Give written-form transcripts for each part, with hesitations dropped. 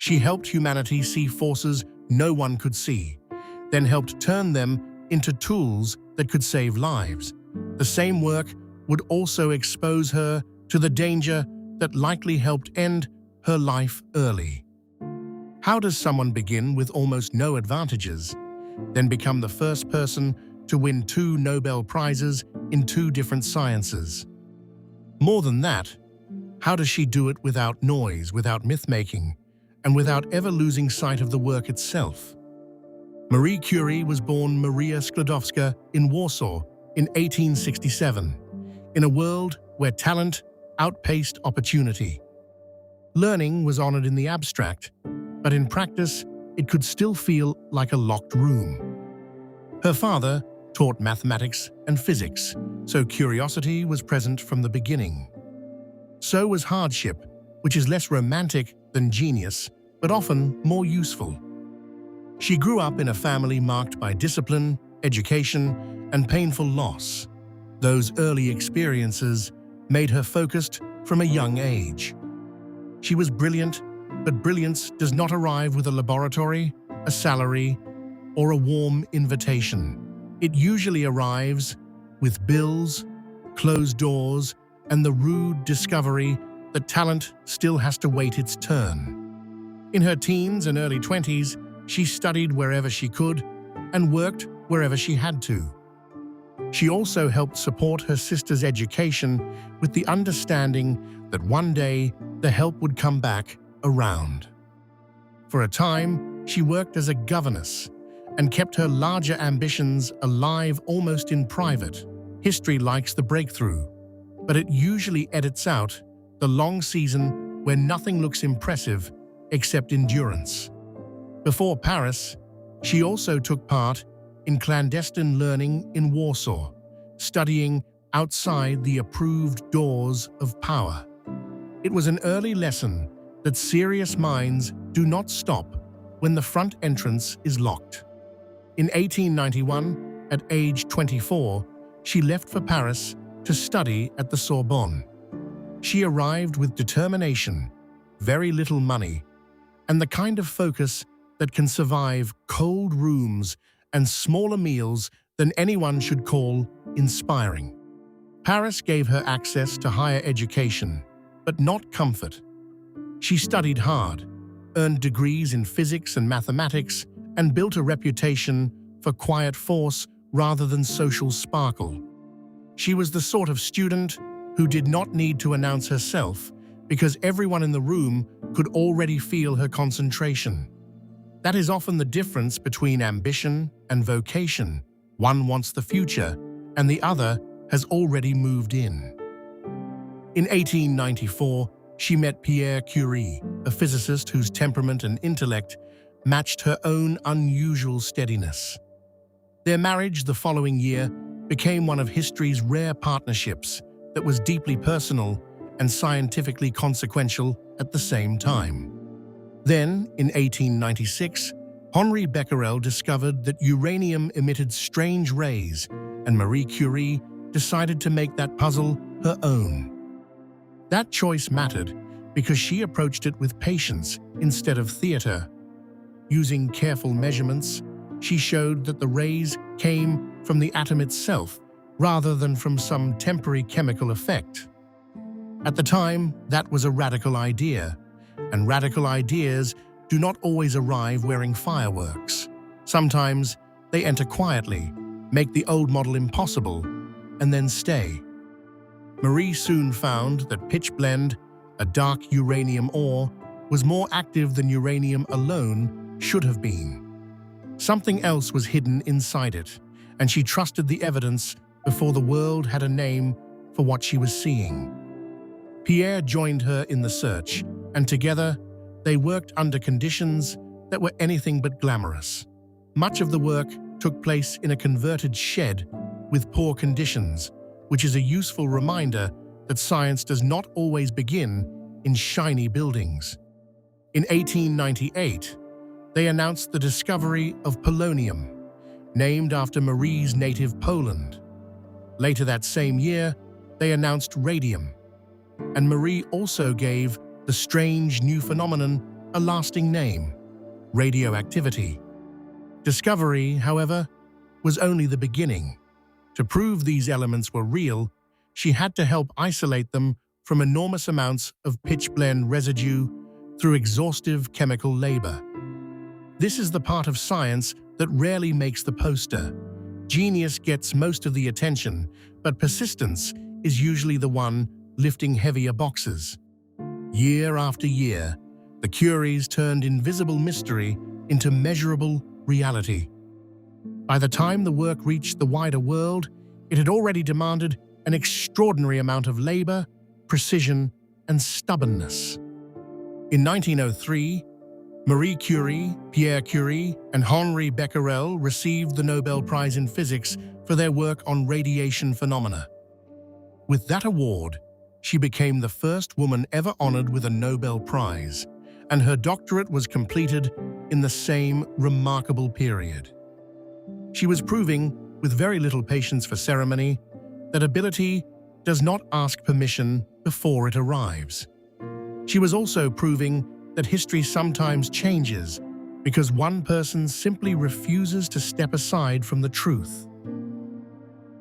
She helped humanity see forces no one could see, then helped turn them into tools that could save lives. The same work would also expose her to the danger that likely helped end her life early. How does someone begin with almost no advantages, then become the first person to win 2 Nobel Prizes in 2 different sciences? More than that, how does she do it without noise, without myth-making, and without ever losing sight of the work itself? Marie Curie was born Maria Sklodowska in Warsaw in 1867, in a world where talent outpaced opportunity. Learning was honored in the abstract, but in practice, it could still feel like a locked room. Her father taught mathematics and physics, so curiosity was present from the beginning. So was hardship, which is less romantic than genius, but often more useful. She grew up in a family marked by discipline, education, and painful loss. Those early experiences made her focused from a young age. She was brilliant, but brilliance does not arrive with a laboratory, a salary, or a warm invitation. It usually arrives with bills, closed doors, and the rude discovery that talent still has to wait its turn. In her teens and early 20s, she studied wherever she could and worked wherever she had to. She also helped support her sister's education with the understanding that one day the help would come back around. For a time, she worked as a governess and kept her larger ambitions alive almost in private. History likes the breakthrough, but it usually edits out the long season where nothing looks impressive except endurance. Before Paris, she also took part in clandestine learning in Warsaw, studying outside the approved doors of power. It was an early lesson that serious minds do not stop when the front entrance is locked. In 1891, at age 24, she left for Paris to study at the Sorbonne. She arrived with determination, very little money, and the kind of focus that can survive cold rooms and smaller meals than anyone should call inspiring. Paris gave her access to higher education, but not comfort. She studied hard, earned degrees in physics and mathematics, and built a reputation for quiet force rather than social sparkle. She was the sort of student who did not need to announce herself because everyone in the room could already feel her concentration. That is often the difference between ambition and vocation. One wants the future, and the other has already moved in. In 1894, she met Pierre Curie, a physicist whose temperament and intellect matched her own unusual steadiness. Their marriage the following year became one of history's rare partnerships that was deeply personal and scientifically consequential at the same time. Then, in 1896, Henri Becquerel discovered that uranium emitted strange rays, and Marie Curie decided to make that puzzle her own. That choice mattered because she approached it with patience instead of theater. Using careful measurements, she showed that the rays came from the atom itself rather than from some temporary chemical effect. At the time, that was a radical idea, and radical ideas do not always arrive wearing fireworks. Sometimes they enter quietly, make the old model impossible, and then stay. Marie soon found that pitchblende, a dark uranium ore, was more active than uranium alone should have been. Something else was hidden inside it, and she trusted the evidence before the world had a name for what she was seeing. Pierre joined her in the search, and together they worked under conditions that were anything but glamorous. Much of the work took place in a converted shed with poor conditions, which is a useful reminder that science does not always begin in shiny buildings. In 1898, they announced the discovery of polonium, named after Marie's native Poland. Later that same year, they announced radium, and Marie also gave the strange new phenomenon a lasting name: radioactivity. Discovery, however, was only the beginning. To prove these elements were real, she had to help isolate them from enormous amounts of pitch-blende residue through exhaustive chemical labor. This is the part of science that rarely makes the poster. Genius gets most of the attention, but persistence is usually the one lifting heavier boxes. Year after year, the Curies turned invisible mystery into measurable reality. By the time the work reached the wider world, it had already demanded an extraordinary amount of labor, precision, and stubbornness. In 1903, Marie Curie, Pierre Curie, and Henri Becquerel received the Nobel Prize in Physics for their work on radiation phenomena. With that award, she became the first woman ever honored with a Nobel Prize, and her doctorate was completed in the same remarkable period. She was proving, with very little patience for ceremony, that ability does not ask permission before it arrives. She was also proving that history sometimes changes because one person simply refuses to step aside from the truth.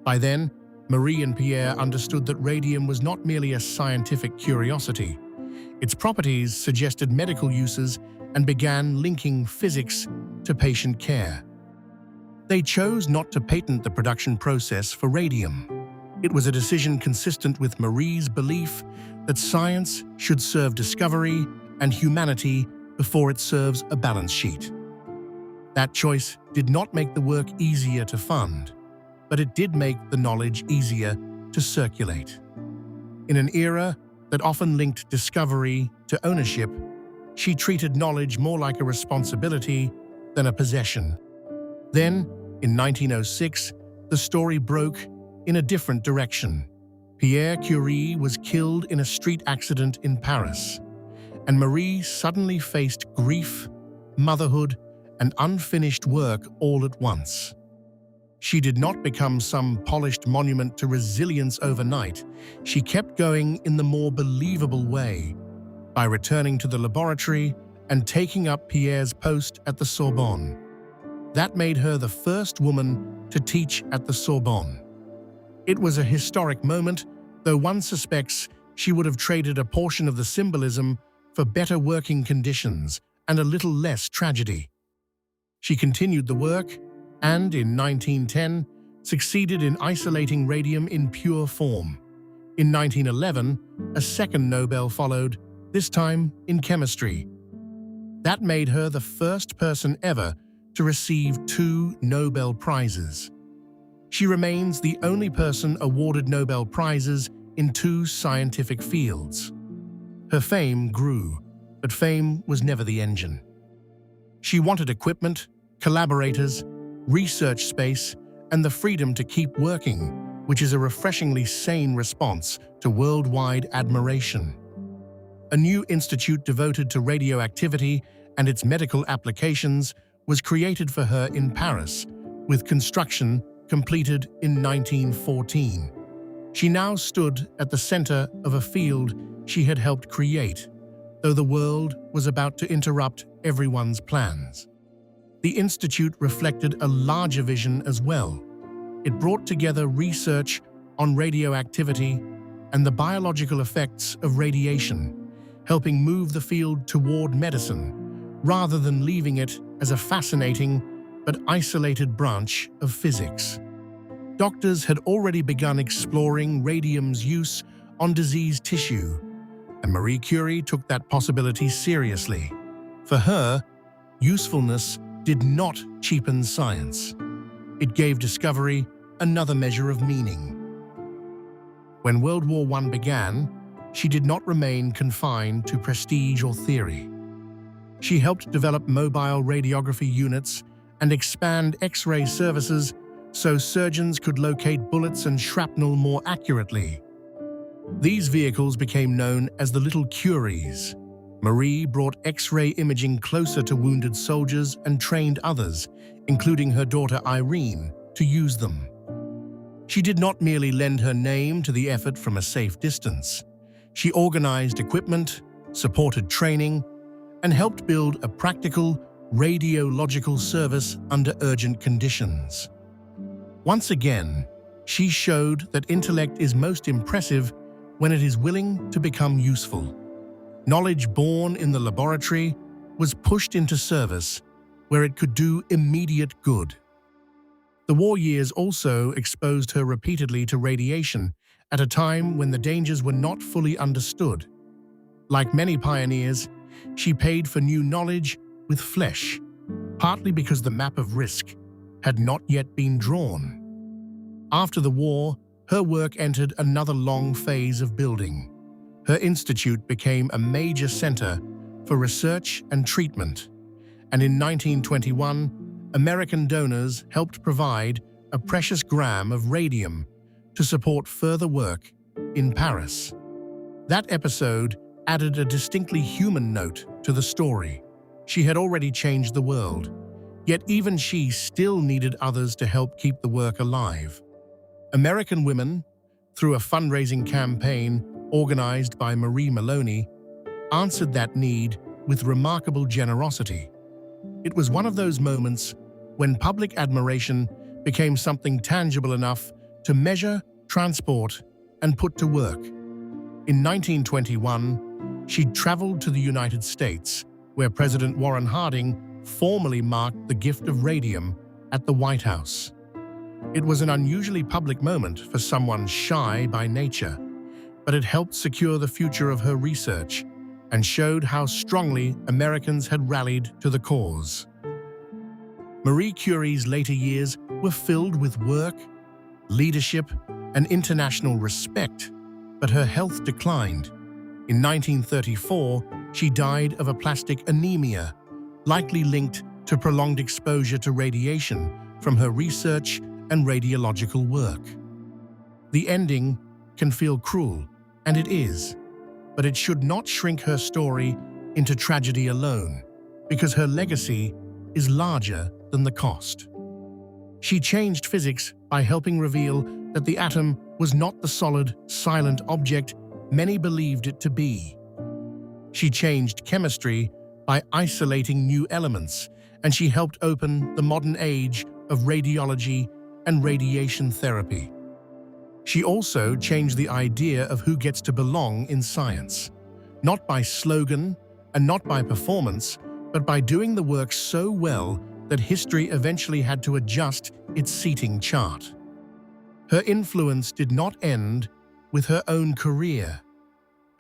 By then, Marie and Pierre understood that radium was not merely a scientific curiosity. Its properties suggested medical uses and began linking physics to patient care. They chose not to patent the production process for radium. It was a decision consistent with Marie's belief that science should serve discovery and humanity before it serves a balance sheet. That choice did not make the work easier to fund, but it did make the knowledge easier to circulate. In an era that often linked discovery to ownership, she treated knowledge more like a responsibility than a possession. Then, in 1906, the story broke in a different direction. Pierre Curie was killed in a street accident in Paris, and Marie suddenly faced grief, motherhood, and unfinished work all at once. She did not become some polished monument to resilience overnight. She kept going in the more believable way, by returning to the laboratory and taking up Pierre's post at the Sorbonne. That made her the first woman to teach at the Sorbonne. It was a historic moment, though one suspects she would have traded a portion of the symbolism for better working conditions and a little less tragedy. She continued the work and, in 1910, succeeded in isolating radium in pure form. In 1911, a second Nobel followed, this time in chemistry. That made her the first person ever to receive 2 Nobel Prizes. She remains the only person awarded Nobel Prizes in 2 scientific fields. Her fame grew, but fame was never the engine. She wanted equipment, collaborators, research space, and the freedom to keep working, which is a refreshingly sane response to worldwide admiration. A new institute devoted to radioactivity and its medical applications was created for her in Paris, with construction completed in 1914. She now stood at the center of a field she had helped create, though the world was about to interrupt everyone's plans. The institute reflected a larger vision as well. It brought together research on radioactivity and the biological effects of radiation, helping move the field toward medicine, rather than leaving it as a fascinating but isolated branch of physics. Doctors had already begun exploring radium's use on diseased tissue, and Marie Curie took that possibility seriously. For her, usefulness did not cheapen science. It gave discovery another measure of meaning. When World War I began, she did not remain confined to prestige or theory. She helped develop mobile radiography units and expand X-ray services so surgeons could locate bullets and shrapnel more accurately. These vehicles became known as the Little Curies. Marie brought X-ray imaging closer to wounded soldiers and trained others, including her daughter Irene, to use them. She did not merely lend her name to the effort from a safe distance. She organized equipment, supported training, and helped build a practical radiological service under urgent conditions. Once again, she showed that intellect is most impressive when it is willing to become useful. Knowledge born in the laboratory was pushed into service where it could do immediate good. The war years also exposed her repeatedly to radiation at a time when the dangers were not fully understood. Like many pioneers, she paid for new knowledge with flesh, partly because the map of risk had not yet been drawn. After the war, her work entered another long phase of building. Her institute became a major center for research and treatment, and in 1921, American donors helped provide a precious gram of radium to support further work in Paris. That episode added a distinctly human note to the story. She had already changed the world, yet even she still needed others to help keep the work alive. American women, through a fundraising campaign organized by Marie Maloney, answered that need with remarkable generosity. It was one of those moments when public admiration became something tangible enough to measure, transport, and put to work. In 1921, she traveled to the United States, where President Warren Harding formally marked the gift of radium at the White House. It was an unusually public moment for someone shy by nature, but it helped secure the future of her research and showed how strongly Americans had rallied to the cause. Marie Curie's later years were filled with work, leadership, and international respect, but her health declined. In 1934, she died of aplastic anemia, likely linked to prolonged exposure to radiation from her research and radiological work. The ending can feel cruel, and it is, but it should not shrink her story into tragedy alone, because her legacy is larger than the cost. She changed physics by helping reveal that the atom was not the solid, silent object many believed it to be. She changed chemistry by isolating new elements, and she helped open the modern age of radiology and radiation therapy. She also changed the idea of who gets to belong in science, not by slogan and not by performance, but by doing the work so well that history eventually had to adjust its seating chart. Her influence did not end with her own career.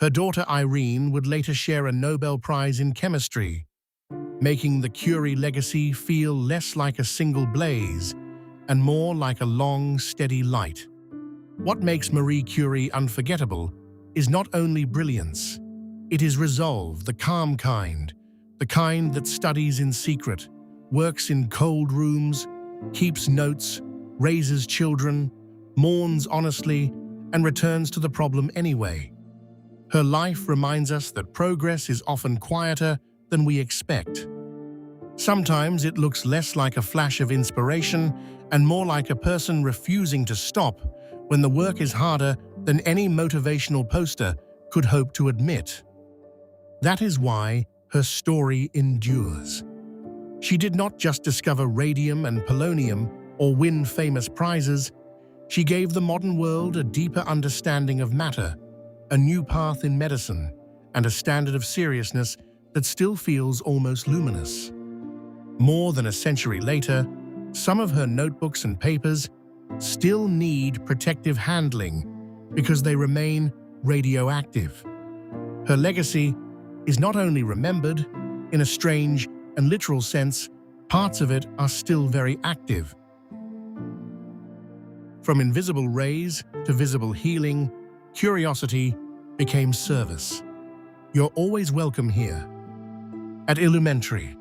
Her daughter Irene would later share a Nobel Prize in chemistry, making the Curie legacy feel less like a single blaze and more like a long, steady light. What makes Marie Curie unforgettable is not only brilliance. It is resolve, the calm kind, the kind that studies in secret, works in cold rooms, keeps notes, raises children, mourns honestly, and returns to the problem anyway. Her life reminds us that progress is often quieter than we expect. Sometimes it looks less like a flash of inspiration and more like a person refusing to stop when the work is harder than any motivational poster could hope to admit. That is why her story endures. She did not just discover radium and polonium or win famous prizes. She gave the modern world a deeper understanding of matter, a new path in medicine, and a standard of seriousness that still feels almost luminous. More than a century later, some of her notebooks and papers still need protective handling because they remain radioactive. Her legacy is not only remembered, in a strange and literal sense, parts of it are still very active. From invisible rays to visible healing, curiosity became service. You're always welcome here at Illumentary.